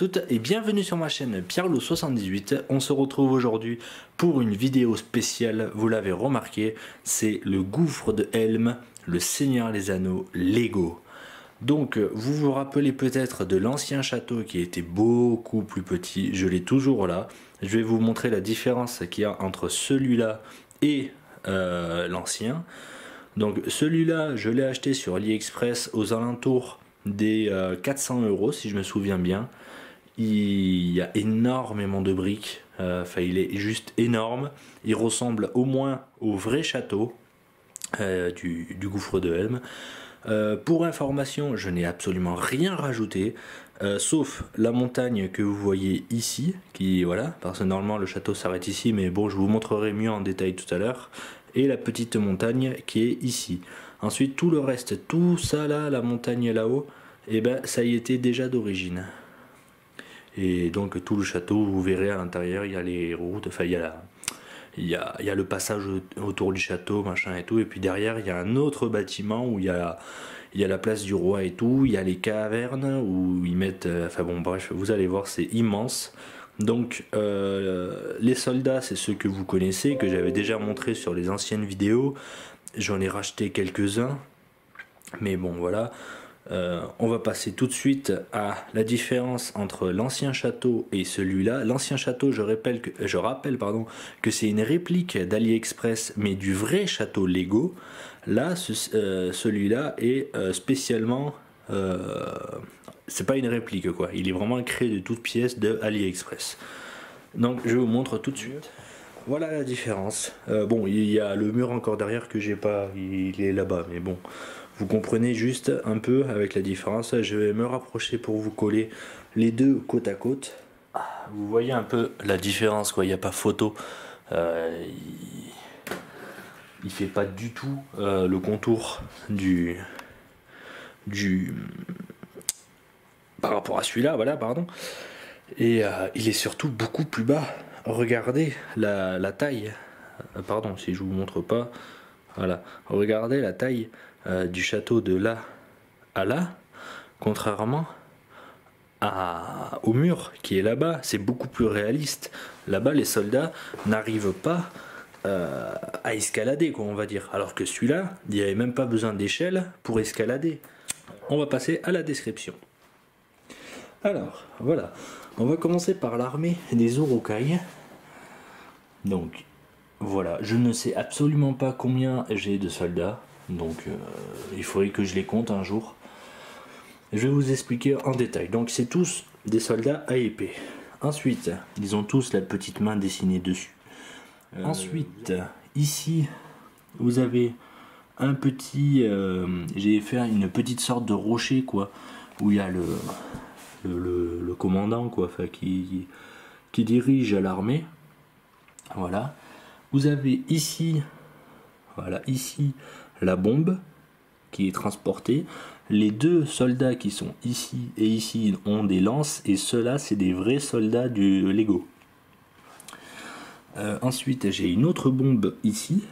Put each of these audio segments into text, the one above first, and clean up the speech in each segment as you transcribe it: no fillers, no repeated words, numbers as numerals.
toutes et bienvenue sur ma chaîne Pierrelot78. On se retrouve aujourd'hui pour une vidéo spéciale, vous l'avez remarqué, c'est le gouffre de Helm, le Seigneur des Anneaux Lego. Donc vous vous rappelez peut-être de l'ancien château qui était beaucoup plus petit, je l'ai toujours là. Je vais vous montrer la différence qu'il y a entre celui-là et l'ancien. Donc celui-là je l'ai acheté sur AliExpress aux alentours des 400 € si je me souviens bien. Il y a énormément de briques, il est juste énorme. Il ressemble au moins au vrai château du gouffre de Helm. Pour information, je n'ai absolument rien rajouté, sauf la montagne que vous voyez ici, qui voilà, parce que normalement le château s'arrête ici, mais bon, je vous montrerai mieux en détail tout à l'heure, et la petite montagne qui est ici. Ensuite, tout le reste, tout ça là, la montagne là-haut, et ben ça y était déjà d'origine. Et donc tout le château, vous verrez à l'intérieur, il y a les routes, il y a le passage autour du château, machin et tout, et puis derrière il y a un autre bâtiment où il y a la place du roi et tout, il y a les cavernes où ils mettent, bon bref, vous allez voir, c'est immense. Donc les soldats, c'est ceux que vous connaissez, que j'avais déjà montré sur les anciennes vidéos. J'en ai racheté quelques-uns, mais bon voilà. On va passer tout de suite à la différence entre l'ancien château et celui-là. L'ancien château, je rappelle que c'est une réplique d'AliExpress, mais du vrai château Lego. Là, celui-là est spécialement... c'est pas une réplique, quoi. Il est vraiment créé de toutes pièces de AliExpress. Donc, je vous montre tout de suite. Voilà la différence. Bon, il y a le mur encore derrière que j'ai pas, il est là-bas, mais bon... Vous comprenez juste un peu avec la différence. Je vais me rapprocher pour vous coller les deux côte à côte. Vous voyez un peu la différence, quoi. Il n'y a pas photo. Il fait pas du tout le contour par rapport à celui-là, voilà, pardon. Et il est surtout beaucoup plus bas. Regardez la taille. Pardon, si je vous montre pas. Voilà. Regardez la taille du château de là à là, contrairement au mur qui est là-bas. C'est beaucoup plus réaliste. Là-bas, les soldats n'arrivent pas à escalader, quoi, on va dire. Alors que celui-là, il n'y avait même pas besoin d'échelle pour escalader. On va passer à la description. Alors, voilà. On va commencer par l'armée des Uruk-hai. Donc, voilà. Je ne sais absolument pas combien j'ai de soldats. Donc il faudrait que je les compte un jour. Je vais vous expliquer en détail. Donc c'est tous des soldats à épée. Ensuite, ils ont tous la petite main dessinée dessus. Ensuite, ici, vous avez un petit... j'ai fait une petite sorte de rocher, quoi, où il y a le commandant, quoi, qui dirige l'armée. Voilà. Vous avez ici... Voilà, ici, la bombe qui est transportée. Les deux soldats qui sont ici et ici ont des lances, et ceux-là, c'est des vrais soldats du Lego. Ensuite, j'ai une autre bombe ici,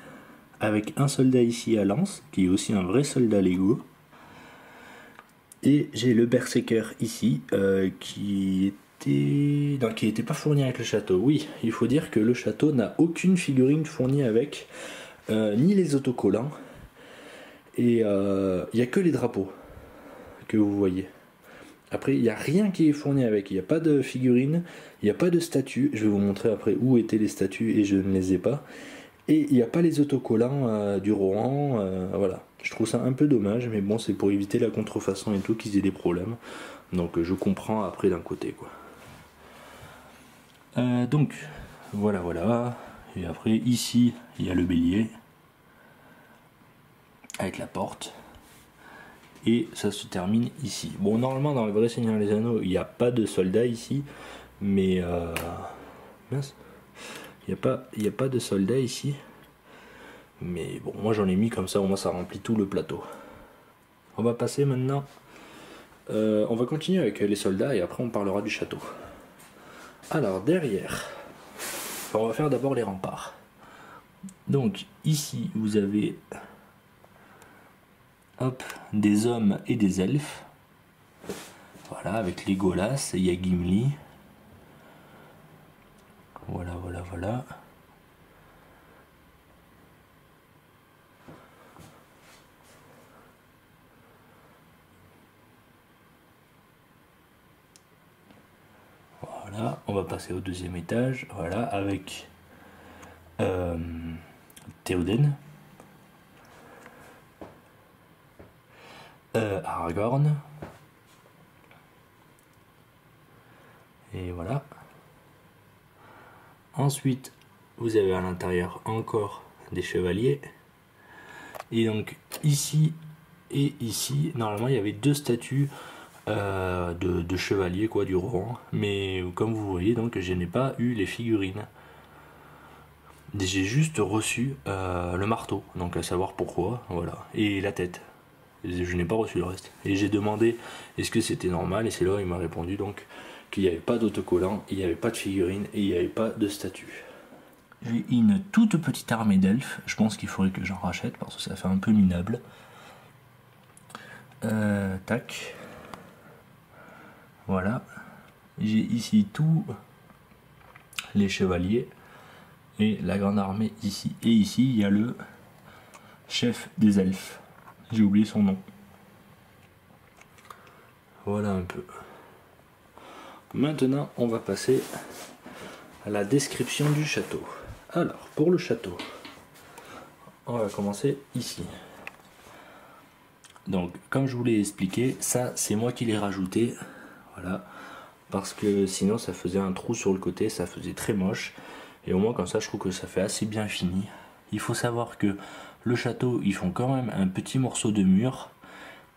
avec un soldat ici à lance, qui est aussi un vrai soldat Lego. Et j'ai le berserker ici, qui n'était pas fourni avec le château. Oui, il faut dire que le château n'a aucune figurine fournie avec... ni les autocollants, et il n'y a que les drapeaux que vous voyez. Après, il n'y a rien qui est fourni avec, il n'y a pas de figurines, il n'y a pas de statues. Je vais vous montrer après où étaient les statues et je ne les ai pas. Et il n'y a pas les autocollants du Rohan, voilà. Je trouve ça un peu dommage, mais bon, c'est pour éviter la contrefaçon et tout, qu'ils aient des problèmes. Donc je comprends après d'un côté, quoi. Donc, voilà. Et après, ici, il y a le bélier, avec la porte. Et ça se termine ici. Bon, normalement, dans le vrai Seigneur des Anneaux, il n'y a pas de soldats ici. Mais, mince. Il n'y a pas de soldats ici. Mais bon, moi j'en ai mis comme ça, au moins ça remplit tout le plateau. On va passer maintenant... on va continuer avec les soldats et après on parlera du château. Alors, derrière... on va faire d'abord les remparts. Donc ici vous avez des hommes et des elfes. Voilà, avec Legolas, il y a Gimli. Voilà, voilà, voilà. Voilà, on va passer au deuxième étage. Voilà, avec Théoden, Aragorn. Et voilà. Ensuite, vous avez à l'intérieur encore des chevaliers. Et donc ici et ici, normalement il y avait deux statues de chevaliers quoi, du Rohan. Mais comme vous voyez, donc je n'ai pas eu les figurines. J'ai juste reçu le marteau, donc à savoir pourquoi, voilà, et la tête. Je n'ai pas reçu le reste. Et j'ai demandé est-ce que c'était normal, et c'est là où il m'a répondu donc qu'il n'y avait pas d'autocollant, il n'y avait pas de figurines et il n'y avait pas de statue. J'ai une toute petite armée d'elfes, je pense qu'il faudrait que j'en rachète parce que ça fait un peu minable. Tac. Voilà. J'ai ici tous les chevaliers et la grande armée ici. Et ici il y a le chef des elfes. J'ai oublié son nom. Voilà un peu. Maintenant, on va passer à la description du château. Alors, pour le château, on va commencer ici. Donc, comme je vous l'ai expliqué, ça, c'est moi qui l'ai rajouté. Voilà. Parce que sinon, ça faisait un trou sur le côté, ça faisait très moche. Et au moins, comme ça, je trouve que ça fait assez bien fini. Il faut savoir que le château, ils font quand même un petit morceau de mur.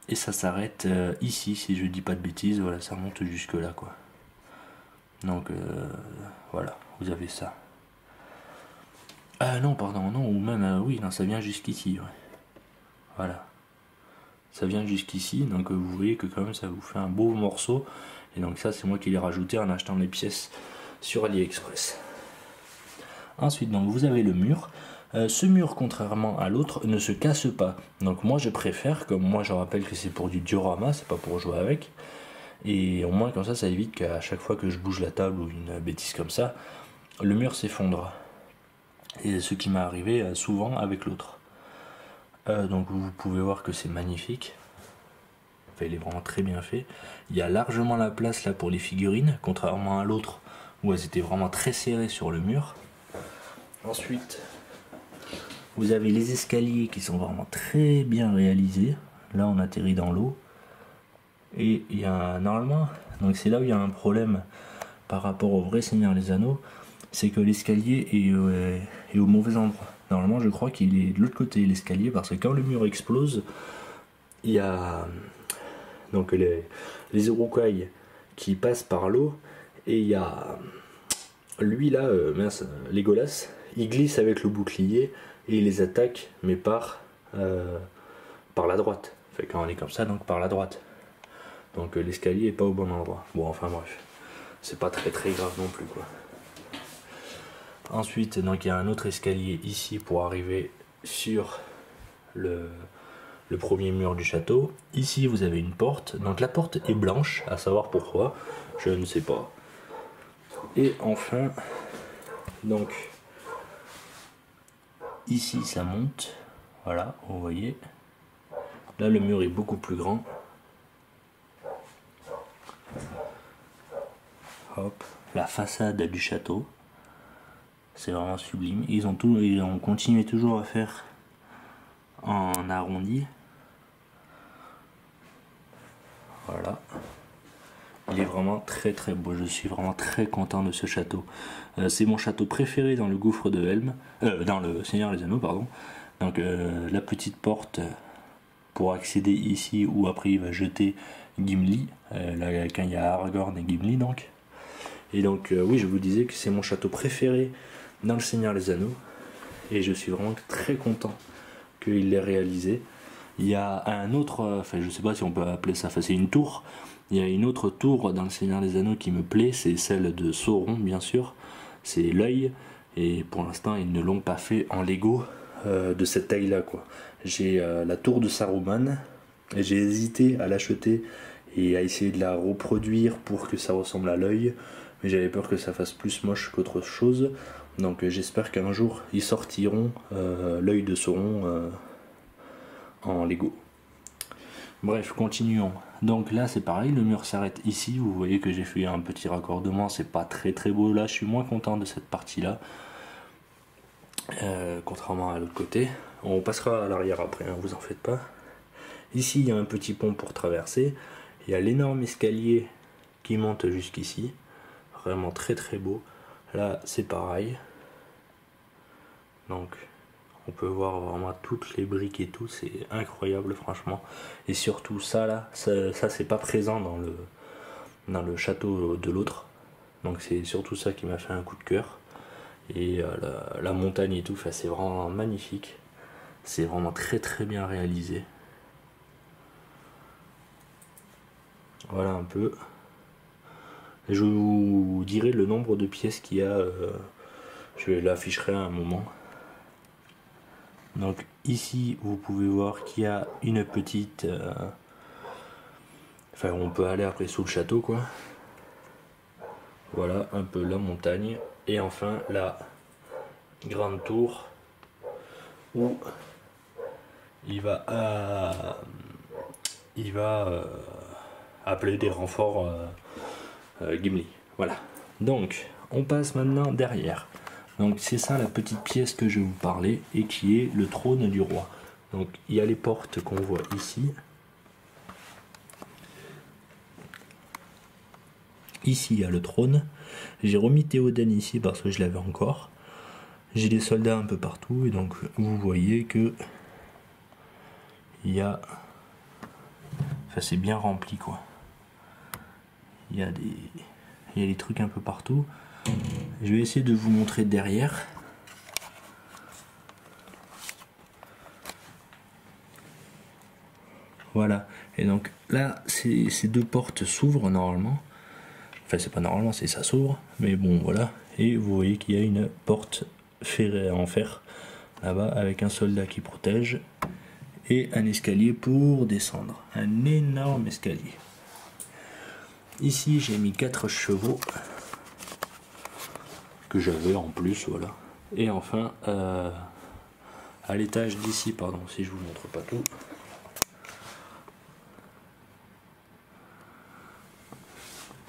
Et ça s'arrête ici, si je dis pas de bêtises. Voilà, ça monte jusque là, quoi. Donc, voilà, vous avez ça. Ah non, pardon, non, ou même, oui, non, ça vient jusqu'ici, ouais. Voilà. Ça vient jusqu'ici, donc vous voyez que quand même ça vous fait un beau morceau. Et donc ça, c'est moi qui l'ai rajouté en achetant les pièces sur AliExpress. Ensuite, donc vous avez le mur. Ce mur, contrairement à l'autre, ne se casse pas. Donc moi, je préfère, comme moi je rappelle que c'est pour du diorama, c'est pas pour jouer avec. Et au moins comme ça évite qu'à chaque fois que je bouge la table ou une bêtise comme ça, le mur s'effondre. Et ce qui m'est arrivé souvent avec l'autre. Donc vous pouvez voir que c'est magnifique. Enfin, il est vraiment très bien fait. Il y a largement la place là pour les figurines, contrairement à l'autre où elles étaient vraiment très serrées sur le mur. Ensuite, vous avez les escaliers qui sont vraiment très bien réalisés. Là on atterrit dans l'eau. Et il y a normalement, donc c'est là où il y a un problème par rapport au vrai Seigneur des Anneaux, c'est que l'escalier est au mauvais endroit. Normalement je crois qu'il est de l'autre côté l'escalier, parce que quand le mur explose, il y a donc les Uruk-hai qui passent par l'eau, et il y a lui là, Legolas, il glisse avec le bouclier et il les attaque, mais par la droite. Fait quand on est comme ça, donc par la droite. Donc l'escalier est pas au bon endroit. Bon, enfin bref, c'est pas très grave non plus, quoi. Ensuite, donc il y a un autre escalier ici pour arriver sur le premier mur du château. Ici vous avez une porte, donc la porte est blanche, à savoir pourquoi, je ne sais pas. Et enfin, donc ici ça monte, voilà, vous voyez. Là le mur est beaucoup plus grand. Hop, la façade du château, c'est vraiment sublime. Ils ont continué toujours à faire en arrondi. Voilà, il est vraiment très beau. Je suis vraiment très content de ce château. C'est mon château préféré dans le gouffre de Helm, dans le Seigneur des Anneaux, pardon. Donc la petite porte pour accéder ici, où après il va jeter Gimli, là, quand il y a Aragorn et Gimli donc. Et donc oui, je vous disais que c'est mon château préféré dans le Seigneur des Anneaux, et je suis vraiment très content qu'il l'ait réalisé. Il y a un autre, enfin je sais pas si on peut appeler ça, enfin c'est une tour. Il y a une autre tour dans le Seigneur des Anneaux qui me plaît, c'est celle de Sauron bien sûr, c'est l'œil, et pour l'instant ils ne l'ont pas fait en Lego de cette taille là, quoi. J'ai la tour de Saruman, et j'ai hésité à l'acheter et à essayer de la reproduire pour que ça ressemble à l'œil, mais j'avais peur que ça fasse plus moche qu'autre chose. Donc j'espère qu'un jour ils sortiront l'œil de Sauron en Lego. Bref, continuons. Donc là c'est pareil, le mur s'arrête ici, vous voyez que j'ai fait un petit raccordement, c'est pas très très beau là, je suis moins content de cette partie là, contrairement à l'autre côté. On passera à l'arrière après, hein, vous en faites pas. Ici il y a un petit pont pour traverser, il y a l'énorme escalier qui monte jusqu'ici, vraiment très très beau. Là c'est pareil, donc on peut voir vraiment toutes les briques et tout, c'est incroyable franchement. Et surtout ça là, ça c'est pas présent dans le château de l'autre. Donc c'est surtout ça qui m'a fait un coup de cœur. Et la montagne et tout, c'est vraiment magnifique. C'est vraiment très très bien réalisé. Voilà un peu. Et je vous dirai le nombre de pièces qu'il y a. Je l'afficherai à un moment. Donc ici vous pouvez voir qu'il y a une petite enfin on peut aller après sous le château quoi. Voilà un peu la montagne et enfin la grande tour où il va appeler des renforts Gimli. Voilà, donc on passe maintenant derrière. Donc c'est ça la petite pièce que je vais vous parler et qui est le trône du roi. Donc il y a les portes qu'on voit ici. Ici il y a le trône. J'ai remis Théoden ici parce que je l'avais encore. J'ai des soldats un peu partout et donc vous voyez que il y a... Enfin c'est bien rempli quoi. Il y a des trucs un peu partout. Je vais essayer de vous montrer derrière. Voilà. Et donc là, ces deux portes s'ouvrent normalement. Enfin, c'est pas normalement, c'est ça s'ouvre. Mais bon, voilà. Et vous voyez qu'il y a une porte ferrée en fer là-bas avec un soldat qui protège et un escalier pour descendre. Un énorme escalier. Ici, j'ai mis 4 chevaux. Que j'avais en plus, voilà. Et enfin, à l'étage d'ici, pardon, si je vous montre pas tout.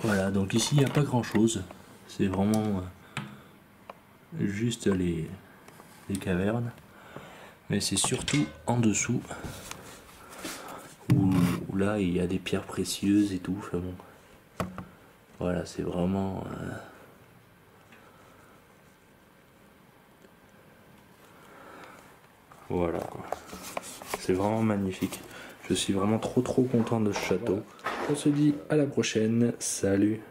Voilà, donc ici il n'y a pas grand chose. C'est vraiment juste les cavernes. Mais c'est surtout en dessous où là il y a des pierres précieuses et tout. Enfin bon. Voilà, c'est vraiment. Voilà, c'est vraiment magnifique. Je suis vraiment trop content de ce château. On se dit à la prochaine, salut.